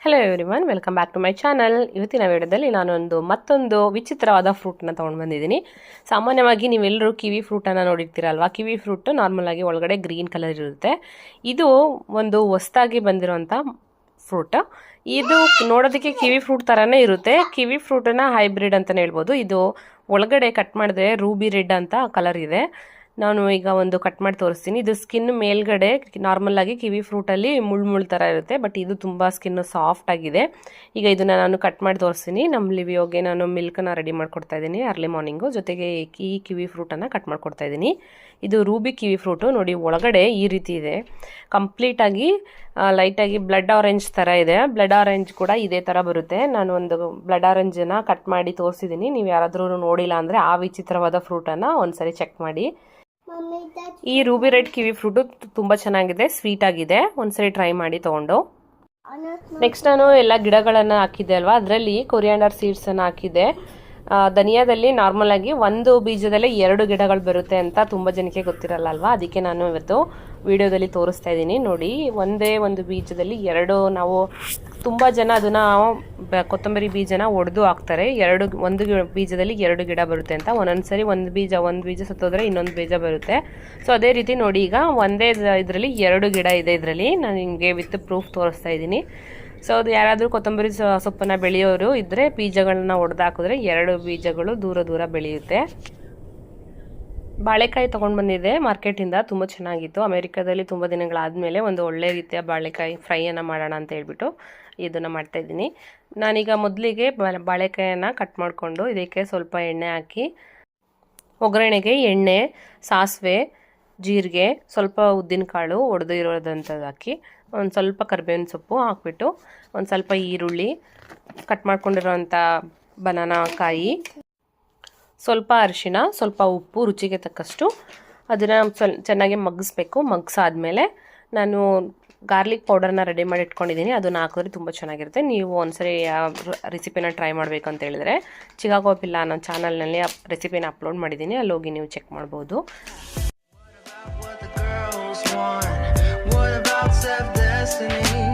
Hello everyone, welcome back to my channel. ಇವತ್ತಿನ ವಿಡಿಯೋದಲ್ಲಿ ನಾನೊಂದು ಮತ್ತೊಂದು ವಿಚಿತ್ರವಾದ ಫ್ರೂಟ್ನ ತೊಗೊಂಡು ಬಂದಿದ್ದೀನಿ. ಸಾಮಾನ್ಯವಾಗಿ ನೀವೆಲ್ಲರೂ ಕಿವಿ ಫ್ರೂಟನ್ನು ನೋಡಿರ್ತೀರಲ್ವಾ. ಕಿವಿ ಫ್ರೂಟ್ ನಾರ್ಮಲ್ ಆಗಿ ಒಳಗಡೆ ಗ್ರೀನ್ ಕಲರ್ ಇರುತ್ತೆ. ಇದು ಒಂದು ಹೊಸದಾಗಿ ಬಂದಿರೋಂಥ ಫ್ರೂಟ್. ಇದು ನೋಡೋದಕ್ಕೆ ಕಿವಿ ಫ್ರೂಟ್ ಥರನೇ ಇರುತ್ತೆ. ಕಿವಿ ಫ್ರೂಟನ್ನ ಹೈಬ್ರಿಡ್ ಅಂತಲೇ ಹೇಳ್ಬೋದು. ಇದು ಒಳಗಡೆ ಕಟ್ ಮಾಡಿದ್ರೆ ರೂಬಿ ರೆಡ್ ಅಂತ ಕಲರ್ ಇದೆ. ನಾನು ಈಗ ಒಂದು ಕಟ್ ಮಾಡಿ ತೋರಿಸ್ತೀನಿ. ಇದು ಸ್ಕಿನ್ ಮೇಲ್ಗಡೆ ನಾರ್ಮಲ್ ಆಗಿ ಕಿವಿ ಫ್ರೂಟಲ್ಲಿ ಮುಳ್ಳು ಥರ ಇರುತ್ತೆ, ಬಟ್ ಇದು ತುಂಬ ಸ್ಕಿನ್ ಸಾಫ್ಟ್ ಆಗಿದೆ. ಈಗ ಇದನ್ನು ನಾನು ಕಟ್ ಮಾಡಿ ತೋರಿಸ್ತೀನಿ. ನಮ್ಮ ಲಿವಿಯೋಗೆ ನಾನು ಮಿಲ್ಕನ್ನು ರೆಡಿ ಮಾಡ್ಕೊಡ್ತಾ ಇದ್ದೀನಿ ಅರ್ಲಿ ಮಾರ್ನಿಂಗು. ಜೊತೆಗೆ ಈ ಕಿವಿ ಫ್ರೂಟನ್ನು ಕಟ್ ಮಾಡ್ಕೊಡ್ತಾ ಇದ್ದೀನಿ. ಇದು ರೂಬಿ ಕಿವಿ ಫ್ರೂಟು. ನೋಡಿ, ಒಳಗಡೆ ಈ ರೀತಿ ಇದೆ. ಕಂಪ್ಲೀಟಾಗಿ ಲೈಟಾಗಿ ಬ್ಲಡ್ ಆರೆಂಜ್ ಥರ ಇದೆ. ಬ್ಲಡ್ ಆರೆಂಜ್ ಕೂಡ ಇದೇ ಥರ ಬರುತ್ತೆ. ನಾನು ಒಂದು ಬ್ಲಡ್ ಆರೆಂಜನ್ನು ಕಟ್ ಮಾಡಿ ತೋರಿಸಿದ್ದೀನಿ. ನೀವು ಯಾರಾದರೂ ನೋಡಿಲ್ಲ ಅಂದರೆ ಆ ವಿಚಿತ್ರವಾದ ಫ್ರೂಟನ್ನು ಒಂದ್ಸರಿ ಚೆಕ್ ಮಾಡಿ. ಈ ರೂಬಿ ರೆಡ್ ಕಿವಿ ಫ್ರೂಟು ತುಂಬ ಚೆನ್ನಾಗಿದೆ, ಸ್ವೀಟ್ ಆಗಿದೆ. ಒಂದ್ಸರಿ ಟ್ರೈ ಮಾಡಿ ತಗೊಂಡು. ನೆಕ್ಸ್ಟ್ ನಾನು ಎಲ್ಲ ಗಿಡಗಳನ್ನು ಹಾಕಿದ್ದೆ ಅಲ್ವಾ, ಅದರಲ್ಲಿ ಕೊರಿಯಾಂಡರ್ ಸೀಡ್ಸನ್ನು ಹಾಕಿದ್ದೆ. ಧನಿಯಾದಲ್ಲಿ ನಾರ್ಮಲ್ ಆಗಿ ಒಂದು ಬೀಜದಲ್ಲೇ 2 ಗಿಡಗಳು ಬರುತ್ತೆ ಅಂತ ತುಂಬ ಜನಕ್ಕೆ ಗೊತ್ತಿರಲ್ಲ ಅಲ್ವಾ. ಅದಕ್ಕೆ ನಾನು ಇವತ್ತು ವಿಡಿಯೋದಲ್ಲಿ ತೋರಿಸ್ತಾ ಇದ್ದೀನಿ. ನೋಡಿ, ಒಂದೇ ಒಂದು ಬೀಜದಲ್ಲಿ 2 ನಾವು ತುಂಬ ಜನ ಅದನ್ನು ಕೊತ್ತಂಬರಿ ಬೀಜನ ಒಡೆದು ಹಾಕ್ತಾರೆ. ಒಂದು ಬೀಜದಲ್ಲಿ 2 ಗಿಡ ಬರುತ್ತೆ ಅಂತ. ಒಂದೊಂದ್ಸರಿ ಒಂದು ಬೀಜ ಸತ್ತೋದ್ರೆ ಇನ್ನೊಂದು ಬೀಜ ಬರುತ್ತೆ. ಸೊ ಅದೇ ರೀತಿ ನೋಡಿ, ಈಗ ಒಂದೇ ಇದರಲ್ಲಿ 2 ಗಿಡ ಇದೆ. ಇದರಲ್ಲಿ ನಾನು ನಿಮಗೆ ವಿತ್ ಪ್ರೂಫ್ ತೋರಿಸ್ತಾ ಇದ್ದೀನಿ. ಸೊ ಅದು ಯಾರಾದರೂ ಕೊತ್ತಂಬರಿ ಸೊಪ್ಪನ್ನು ಬೆಳೆಯೋರು ಇದ್ದರೆ ಬೀಜಗಳನ್ನ ಒಡೆದು ಹಾಕಿದ್ರೆ 2 ಬೀಜಗಳು ದೂರ ದೂರ ಬೆಳೆಯುತ್ತೆ. ಬಾಳೆಕಾಯಿ ತೊಗೊಂಡು ಬಂದಿದ್ದೆ ಮಾರ್ಕೆಟಿಂದ. ತುಂಬ ಚೆನ್ನಾಗಿತ್ತು. ಅಮೆರಿಕಾದಲ್ಲಿ ತುಂಬ ದಿನಗಳಾದಮೇಲೆ ಒಂದು ಒಳ್ಳೆ ರೀತಿಯ ಬಾಳೆಕಾಯಿ ಫ್ರೈಯನ್ನು ಮಾಡೋಣ ಅಂತ ಹೇಳ್ಬಿಟ್ಟು ಇದನ್ನು ಮಾಡ್ತಾಯಿದ್ದೀನಿ. ನಾನೀಗ ಮೊದಲಿಗೆ ಬಾಳೆಕಾಯನ್ನು ಕಟ್ ಮಾಡಿಕೊಂಡು ಇದಕ್ಕೆ ಸ್ವಲ್ಪ ಎಣ್ಣೆ ಹಾಕಿ, ಒಗ್ಗರಣೆಗೆ ಎಣ್ಣೆ, ಸಾಸಿವೆ, ಜೀರಿಗೆ, ಸ್ವಲ್ಪ ಉದ್ದಿನಕಾಳು ಒಡೆದು ಇರೋದಂಥದ್ದು ಹಾಕಿ, ಒಂದು ಸ್ವಲ್ಪ ಕರಿಬೇವಿನ ಸೊಪ್ಪು ಹಾಕ್ಬಿಟ್ಟು, ಒಂದು ಸ್ವಲ್ಪ ಈರುಳ್ಳಿ, ಕಟ್ ಮಾಡ್ಕೊಂಡಿರೋಂಥ ಬನಾನಾ ಕಾಯಿ, ಸ್ವಲ್ಪ ಅರಿಶಿಣ, ಸ್ವಲ್ಪ ಉಪ್ಪು, ರುಚಿಗೆ ತಕ್ಕಷ್ಟು ಅದನ್ನು ಚೆನ್ನಾಗಿ ಮಗ್ಗಿಸ್ಬೇಕು. ಮಗ್ಸಾದ್ಮೇಲೆ ನಾನು ಗಾರ್ಲಿಕ್ ಪೌಡರ್ನ ರೆಡಿ ಮಾಡಿ ಇಟ್ಕೊಂಡಿದ್ದೀನಿ. ಅದನ್ನು ಹಾಕಿದ್ರೆ ತುಂಬ ಚೆನ್ನಾಗಿರುತ್ತೆ. ನೀವು ಒಂದ್ಸರಿ ರೆಸಿಪಿನ ಟ್ರೈ ಮಾಡಬೇಕು ಅಂತ ಹೇಳಿದ್ರೆ ಚಿಕಾಗೋ ಪಿಲ್ಲ ಅನ್ನೋ ಚಾನಲ್ನಲ್ಲಿ ರೆಸಿಪಿನ ಅಪ್ಲೋಡ್ ಮಾಡಿದ್ದೀನಿ. ಅಲ್ಲಿ ಹೋಗಿ ನೀವು ಚೆಕ್ ಮಾಡ್ಬೋದು. What about self-destiny?